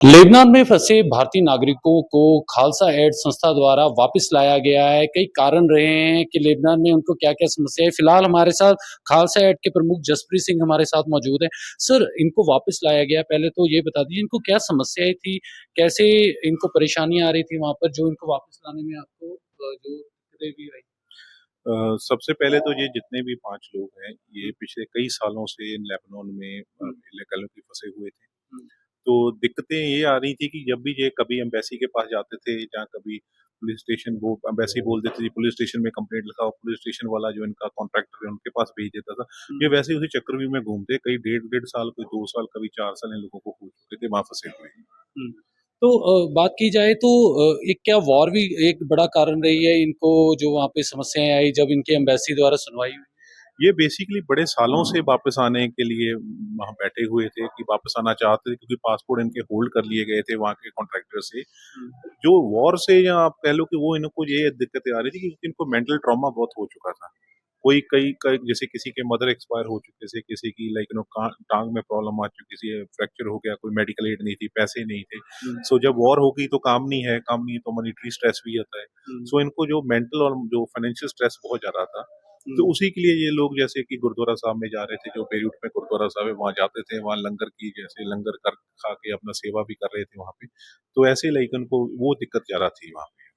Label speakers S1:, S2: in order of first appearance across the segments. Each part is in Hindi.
S1: लेबनान में फंसे भारतीय नागरिकों को खालसा एड संस्था द्वारा वापस लाया गया है। कई कारण रहे हैं कि लेबनान में उनको क्या-क्या समस्या है। फिलहाल हमारे साथ खालसा एड के प्रमुख जसप्रीत सिंह हमारे साथ मौजूद हैं। सर, इनको वापस लाया गया, पहले तो ये बता दीजिए इनको क्या समस्याएँ थी? कैसे इनको परेशानियाँ आ रही थी वहाँ पर जो इनको वापस लाने में आपको जो दिक्कतें भी आई?
S2: सबसे पहले तो ये जितने भी 5 लोग हैं, ये पिछले कई सालों से लेबनान में
S1: हुँ,
S2: कह लो कि फँसे हुए थे।
S1: हुँ,
S2: तो दिक्कतें ये आ रही थी कि जब भी ये कभी एम्बेसी के पास जाते थे या कभी पुलिस स्टेशन वो एम्बेसी बोल देती थी, पुलिस स्टेशन में कंप्लेंट लिखाओ, पुलिस स्टेशन वाला जो इनका कॉन्ट्रैक्टर है, उनके पास भेज देता था।
S1: हुँ,
S2: ये वैसे ही उसी चक्रव्यूह में घूमते, कई डेढ़ साल, कोई 2 साल, कभी 4 साल इन लोगों को हो चुके थे वहाँ फँसे हुए।
S1: हुँ। तो बात की जाए तो एक क्या वॉर भी एक बड़ा कारण रही है इनको जो वहाँ पे समस्याएँ आई जब इनके एम्बेसी द्वारा सुनवाई हुई?
S2: ये बेसिकली बड़े सालों से वापस आने के लिए वहाँ बैठे हुए थे कि वापस आना चाहते थे क्योंकि पासपोर्ट इनके होल्ड कर लिए गए थे वहाँ के कॉन्ट्रैक्टर से।
S1: हुँ,
S2: जो वॉर से या आप कह लो कि वो इनको ये दिक्कतें आ रही थी कि इनको मेंटल ट्रॉमा बहुत हो चुका था। कोई कई कई जैसे किसी के मदर एक्सपायर हो चुके थे, किसी की लाइक टाँग में प्रॉब्लम आ चुकी थी, फ्रैक्चर हो गया, कोई मेडिकल एड नहीं थी, पैसे नहीं थे।
S1: हुँ,
S2: सो जब वॉर हो गई तो काम नहीं है तो मॉनेटरी स्ट्रेस भी आता है।
S1: हुँ,
S2: सो इनको जो मेंटल और जो फाइनेंशियल स्ट्रेस बहुत ज़्यादा था। तो
S1: हुँ।
S2: उसी के लिए ये लोग जैसे कि गुरुद्वारा साहब में जा रहे थे, जो बेरूट में गुरुद्वारा साहब है, वहाँ जाते थे, वहाँ लंगर की जैसे लंगर कर खा के अपना सेवा भी कर रहे थे वहाँ पे। तो ऐसे लाइक उनको वो दिक्कत ज़्यादा थी वहाँ पे।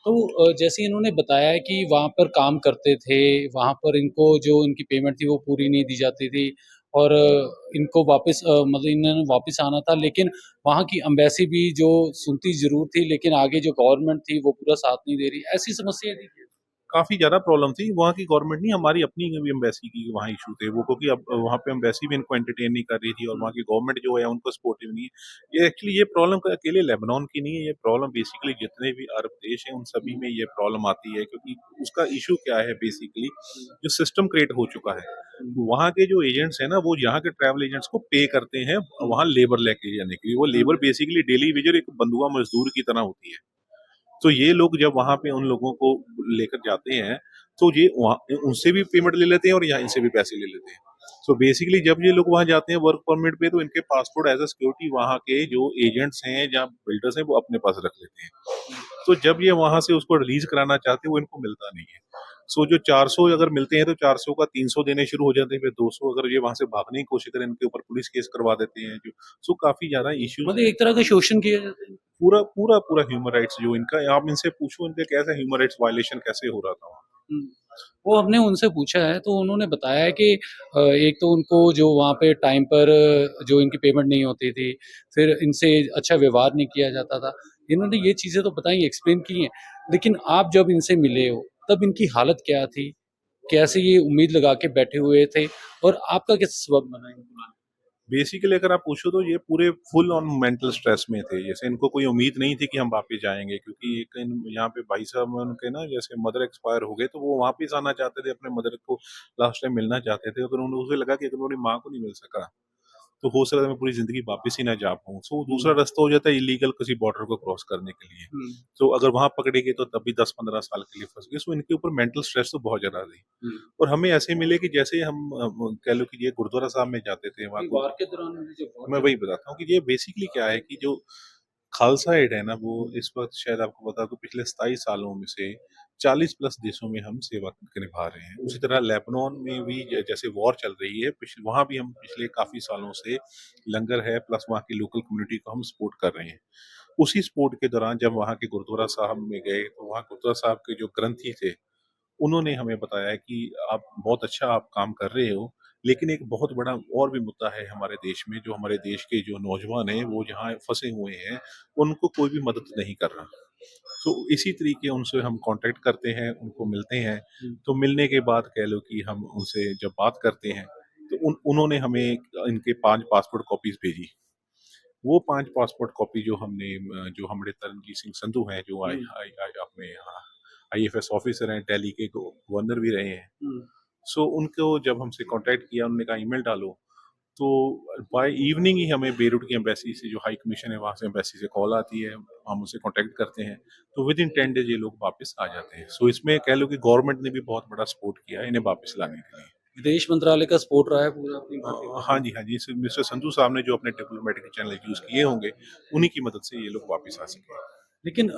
S1: तो जैसे इन्होंने बताया कि वहाँ पर काम करते थे, वहाँ पर इनको जो इनकी पेमेंट थी वो पूरी नहीं दी जाती थी और इनको वापस मतलब इन्होंने वापस आना था लेकिन वहाँ की एम्बेसी भी जो सुनती ज़रूर थी लेकिन आगे जो गवर्नमेंट थी वो पूरा साथ नहीं दे रही, ऐसी समस्याएँ थी क्या?
S2: काफ़ी ज़्यादा प्रॉब्लम थी, वहाँ की गवर्नमेंट नहीं हमारी अपनी भी एम्बेसी की वहाँ इश्यू थे वो क्योंकि अब वहाँ पे एम्बेसी भी इनको एंटरटेन नहीं कर रही थी और
S1: हुँ,
S2: वहाँ की गवर्नमेंट जो है उनको सपोर्टिव नहीं है। ये एक्चुअली ये प्रॉब्लम अकेले लेबनान की नहीं है, ये प्रॉब्लम बेसिकली जितने भी अरब देश हैं उन सभी
S1: हुँ,
S2: में ये प्रॉब्लम आती है क्योंकि उसका इश्यू क्या है बेसिकली
S1: हुँ,
S2: जो सिस्टम क्रिएट हो चुका है।
S1: हुँ,
S2: वहाँ के जो एजेंट्स हैं ना वो यहाँ के ट्रैवल एजेंट्स को पे करते हैं
S1: हुँ,
S2: वहाँ लेबर लेके जाने के लिए। वो
S1: हुँ,
S2: लेबर बेसिकली डेली वेजर एक बंधुआ मज़दूर की तरह होती है। तो ये लोग जब वहाँ पे उन लोगों को लेकर जाते हैं, तो ये वहाँ उनसे भी पेमेंट ले लेते हैं और यहाँ इनसे भी पैसे ले लेते हैं। सो बेसिकली जब ये लोग वहाँ जाते हैं वर्क परमिट पे तो इनके पासपोर्ट एज़ अ सिक्योरिटी वहाँ के जो एजेंट्स हैं या बिल्डर्स हैं वो अपने पास रख लेते हैं। तो जब ये वहाँ से उसको रिलीज़ कराना चाहते हैं वो इनको मिलता नहीं है। सो जो 400 अगर मिलते हैं तो 400 का 300 देने शुरू हो जाते हैं, फिर 200 अगर ये वहाँ से भागने की कोशिश करें इनके ऊपर पुलिस केस करवा देते हैं जो सो काफ़ी ज़्यादा इश्यूज़
S1: मतलब
S2: हैं।
S1: एक तरह का शोषण किया जाता है।
S2: पूरा ह्यूमन राइट्स जो इनका आप इनसे पूछो इनके कैसा ह्यूमन राइट्स वायलेशन कैसे हो रहा था वहाँ।
S1: हुँ। वो हमने उनसे पूछा है तो उन्होंने बताया है कि एक तो उनको जो वहाँ पे टाइम पर जो इनकी पेमेंट नहीं होती थी, फिर इनसे अच्छा व्यवहार नहीं किया जाता था। इन्होंने ये चीज़ें तो बताई, एक्सप्लेन की हैं, लेकिन आप जब इनसे मिले हो, तब इनकी हालत क्या थी? कैसे ये उम्मीद लगा के बैठे हुए थे और आपका क्या सबब बना इनको लाने
S2: बेसिकली अगर आप पूछो तो ये पूरे फुल ऑन मेंटल स्ट्रेस में थे। जैसे इनको कोई उम्मीद नहीं थी कि हम वापस जाएँगे क्योंकि एक इन यहाँ पे भाई साहब उनके ना जैसे मदर एक्सपायर हो गए तो वो वापस आना चाहते थे, अपने मदर को लास्ट टाइम मिलना चाहते थे। अगर उन्हें उसे लगा कि अगर उन्होंने माँ को नहीं मिल सका, तो हो सकता है मैं पूरी ज़िंदगी वापस ही ना जा पाऊँ। सो
S1: हुँ,
S2: दूसरा रास्ता हो जाता है इल्लीगल किसी बॉर्डर को क्रॉस करने के लिए।
S1: हुँ,
S2: तो अगर वहाँ पकड़े गए तो तब भी 10-15 साल के लिए फँस गए। सो इनके ऊपर मेंटल स्ट्रेस तो बहुत ज़्यादा थी।
S1: हुँ।
S2: और हमें ऐसे मिले कि जैसे हम कह लो कि ये गुरुद्वारा साहब में जाते थे, वहाँ
S1: ये
S2: को
S1: वार के दौरान भी जो बहुत
S2: मैं
S1: ज़्यादा
S2: वही बताता हूँ कि ये बेसिकली क्या है कि जो खालसा एड है ना, वो इस वक़्त शायद आपको बता दूँ पिछले 27 सालों में से 40 प्लस देशों में हम सेवा करके निभा रहे हैं। उसी तरह लेबनान में भी जैसे वॉर चल रही है, वहाँ भी हम पिछले काफ़ी सालों से लंगर है प्लस वहाँ की लोकल कम्युनिटी को हम सपोर्ट कर रहे हैं। उसी सपोर्ट के दौरान जब वहाँ के गुरुद्वारा साहब में गए, तो वहाँ गुरुद्वारा साहब के जो ग्रंथी थे, उन्होंने हमें बताया कि आप बहुत अच्छा आप काम कर रहे हो, लेकिन एक बहुत बड़ा और भी मुद्दा है हमारे देश में, जो हमारे देश के जो नौजवान हैं, वो जहाँ फँसे हुए हैं, उनको कोई भी मदद नहीं कर रहा। तो इसी तरीके उनसे हम कॉन्टैक्ट करते हैं, उनको मिलते हैं,
S1: हुँ,
S2: तो मिलने के बाद कह लो कि हम उनसे जब बात करते हैं, तो उन्होंने हमें इनके 5 पासपोर्ट कॉपीज़ भेजी। वो 5 पासपोर्ट कॉपी जो हमने जो हमारे तरनजीत सिंह संधू हैं, जो आई
S1: हुँ,
S2: आई आई अपने यहाँ आईएफएस ऑफिसर हैं, दिल्ली के गवर्नर भी रहे हैं।
S1: हुँ,
S2: सो उनको जब हमसे कॉन्टैक्ट किया, उन्होंने कहा ईमेल डालो, तो बाय इवनिंग ही हमें बेरूट की एम्बेसी से जो हाई कमीशन है, वहाँ से एम्बेसी से कॉल आती है, हम उनसे कॉन्टैक्ट करते हैं, तो विदिन 10 डेज़ ये लोग वापस आ जाते हैं। सो इसमें कह लो कि गवर्नमेंट ने भी बहुत बड़ा सपोर्ट किया है इन्हें वापस लाने के लिए।
S1: विदेश मंत्रालय का सपोर्ट रहा है पूरा अपनी भारतीय
S2: हाँ
S1: गवर्नमेंट।
S2: जी, हाँ जी। मिस्टर संधू साहब ने जो अपने डिप्लोमेटिक चैनल यूज़ किए होंगे, उन्हीं की मदद से ये लोग वापस आ सके।
S1: लेकिन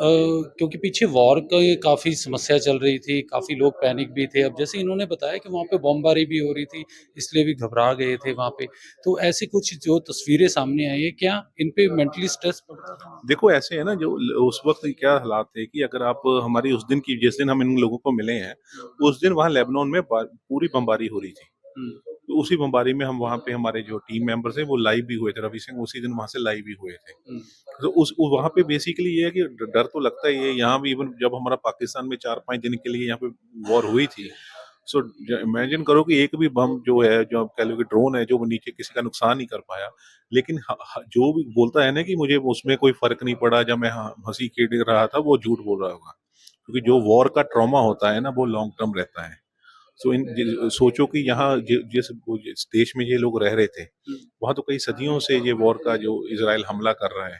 S1: क्योंकि पीछे वॉर की काफ़ी समस्या चल रही थी, काफ़ी लोग पैनिक भी थे। अब जैसे इन्होंने बताया कि वहाँ पे बमबारी भी हो रही थी, इसलिए भी घबरा गए थे वहाँ पे। तो ऐसी कुछ जो तस्वीरें सामने आई हैं, क्या इन पे मेंटली स्ट्रेस पड़ता था?
S2: देखो ऐसे है ना, जो उस वक्त क्या हालात थे कि अगर आप हमारी उस दिन की, जिस दिन हम इन लोगों को मिले हैं, उस दिन वहाँ लेबनान में पूरी बमबारी हो रही थी।
S1: हुँ,
S2: तो उसी बमबारी में हम वहाँ पे, हमारे जो टीम मेंबर्स हैं वो लाइव भी हुए थे। रवि सिंह उसी दिन वहाँ से लाइव भी हुए थे।
S1: हुँ,
S2: तो उस वहाँ पे बेसिकली ये है कि डर तो लगता ही है। यहाँ भी इवन जब हमारा पाकिस्तान में 4-5 दिन के लिए यहाँ पे वॉर हुई थी, सो इमेजिन करो कि एक भी बम जो है, जो आप कह लो कि ड्रोन है, जो वो नीचे किसी का नुकसान नहीं कर पाया। लेकिन जो भी बोलता है ना कि मुझे उसमें कोई फर्क नहीं पड़ा जब मैं हंसी खेल रहा था, वो झूठ बोल रहा होगा, क्योंकि जो वॉर का ट्रॉमा होता है ना, वो लॉन्ग टर्म रहता है। सोचो कि यहाँ जिस देश में ये लोग रह रहे थे,
S1: हुँ।
S2: वहाँ तो कई सदियों से ये वॉर का जो इजराइल हमला कर रहा है,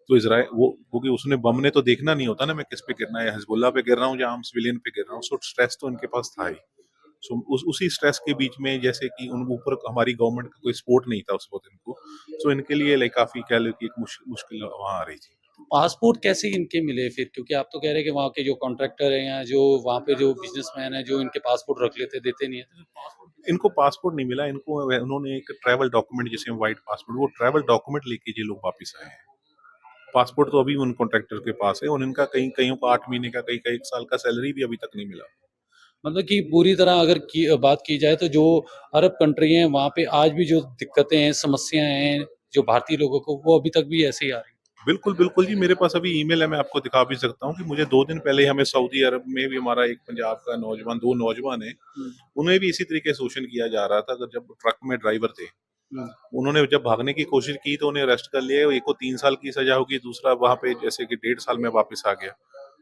S2: तो इजराइल वो, क्योंकि उसने बम ने तो देखना नहीं होता ना मैं किस पे गिरना है, हिजबुल्लाह पे गिर रहा हूँ या आम सिविलियन पे गिर रहा हूँ। सो स्ट्रेस तो इनके पास था ही। सो उसी स्ट्रेस के बीच में, जैसे कि उन ऊपर हमारी गवर्नमेंट का कोई सपोर्ट नहीं था उस वक्त इनको, सो इनके लिए लाइक काफी कह लो कि एक मुश्किल वहाँ आ रही थी।
S1: पासपोर्ट कैसे इनके मिले फिर? क्योंकि आप तो कह रहे हैं कि वहाँ के जो कॉन्ट्रैक्टर हैं या जो वहाँ पे जो बिज़नेसमैन हैं, जो इनके पासपोर्ट रख लेते, देते नहीं हैं। तो फिर पासपोर्ट कैसे
S2: इनको पासपोर्ट नहीं मिला, इनको उन्होंने एक ट्रैवल डॉक्यूमेंट, जिसे व्हाइट पासपोर्ट, वो ट्रैवल डॉक्यूमेंट लेके ये लोग वापस आए हैं। पासपोर्ट तो अभी उन कॉन्ट्रैक्टर के पास है, और इनका कईयों को 8 महीने का, कई कई 1 साल का सैलरी भी अभी तक नहीं मिला।
S1: मतलब कि पूरी तरह अगर बात की जाए तो जो अरब कंट्री हैं, वहाँ पे आज भी जो दिक्कतें हैं, समस्याएँ हैं, जो भारतीय लोगों को, वो अभी तक भी ऐसे ही आ रही हैं।
S2: बिल्कुल, बिल्कुल जी, मेरे पास अभी ईमेल है, मैं आपको दिखा भी सकता हूँ कि मुझे 2 दिन पहले ही हमें सऊदी अरब में भी हमारा एक पंजाब का नौजवान, 2 नौजवान हैं,
S1: हुँ,
S2: उन्हें भी इसी तरीके से शोषण किया जा रहा था। अगर जब ट्रक में ड्राइवर थे,
S1: हुँ।
S2: उन्होंने जब भागने की कोशिश की तो उन्हें अरेस्ट कर लिया। एक को 3 साल की सज़ा होगी, दूसरा वहाँ पे जैसे कि 1.5 साल में वापस आ गया।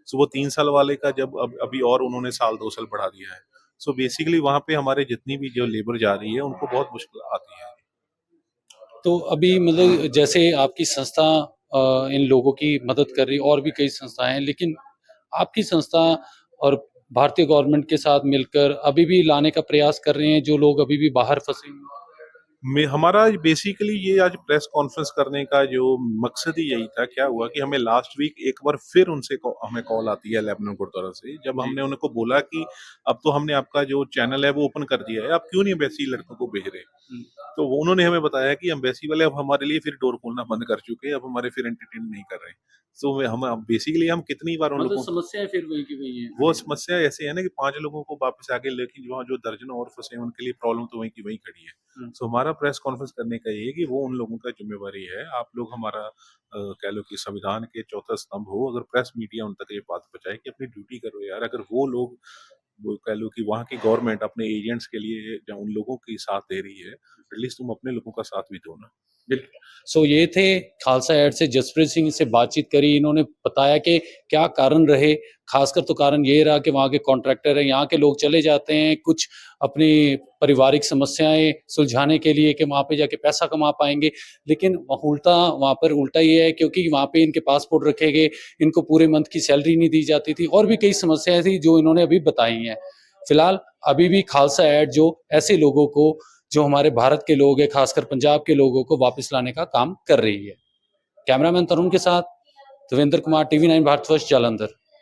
S2: सो वो 3 साल वाले का जब अभी और उन्होंने साल 2 साल बढ़ा दिया है। सो बेसिकली वहाँ पे हमारे जितनी भी जो लेबर जा रही है, उनको बहुत मुश्किल आती है।
S1: तो अभी मतलब जैसे आपकी संस्था इन लोगों की मदद कर रही है, और भी कई संस्थाएँ हैं, लेकिन आपकी संस्था और भारतीय गवर्नमेंट के साथ मिलकर अभी भी लाने का प्रयास कर रहे हैं, जो लोग अभी भी बाहर फँसे हुए हैं?
S2: में हमारा बेसिकली ये आज प्रेस कॉन्फ्रेंस करने का जो मकसद ही यही था। क्या हुआ कि हमें लास्ट वीक एक बार फिर उनसे हमें कॉल आती है लेबनान गुरुद्वारा से, जब
S1: जी।
S2: हमने उनको बोला कि अब तो हमने आपका जो चैनल है वो ओपन कर दिया है, आप क्यों नहीं वैसे लड़कों को भेज रहे?
S1: हुँ।
S2: तो उन्होंने हमें बताया कि एम्बेसी वाले अब हमारे लिए फिर डोर खोलना बंद कर चुके हैं, अब हमारे फिर एंटरटेन नहीं कर रहे। सो हम बेसिकली हम कितनी बार उन
S1: मतलब
S2: लोगों,
S1: समस्याएँ फिर वही की वही हैं
S2: वो
S1: अभी भी।
S2: समस्या ऐसी है ना कि 5 लोगों को वापस आके, लेकिन वहाँ जो दर्जनों और फँसे हैं उनके लिए प्रॉब्लम तो वहीं की वहीं खड़ी है।
S1: हुँ।
S2: सो हमारा प्रेस कॉन्फ्रेंस करने का ये है कि वो उन लोगों का ज़िम्मेवारी है। आप लोग हमारा कह लो कि संविधान के चौथा स्तंभ हो, अगर प्रेस मीडिया उन तक ये बात पहुँचाए कि अपनी ड्यूटी करो यार। अगर वो लोग, वो कह लो कि वहाँ की गवर्नमेंट अपने एजेंट्स के लिए या उन लोगों की साथ दे रही है, एटलीस्ट तुम अपने लोगों का साथ भी दो ना।
S1: बिल्कुल। सो ये थे खालसा एड से जसप्रीत सिंह से बातचीत करी। इन्होंने बताया कि क्या कारण रहे, ख़ासकर तो कारण ये रहा कि वहाँ के कॉन्ट्रैक्टर हैं, यहाँ के लोग चले जाते हैं कुछ अपनी पारिवारिक समस्याएँ सुलझाने के लिए कि वहाँ पे जाके पैसा कमा पाएँगे। लेकिन वहाँ पर उल्टा ये है, क्योंकि वहाँ पे इनके पासपोर्ट रखे गए, इनको पूरे मंथ की सैलरी नहीं दी जाती थी, और भी कई समस्याएँ थी जो इन्होंने अभी बताई हैं। फिलहाल अभी भी खालसा एड जो ऐसे लोगों को, जो हमारे भारत के लोग हैं, खासकर पंजाब के लोगों को वापस लाने का काम कर रही है। कैमरामैन तरुण के साथ देवेंद्र कुमार, टीवी 9 भारतवर्ष, जालंधर।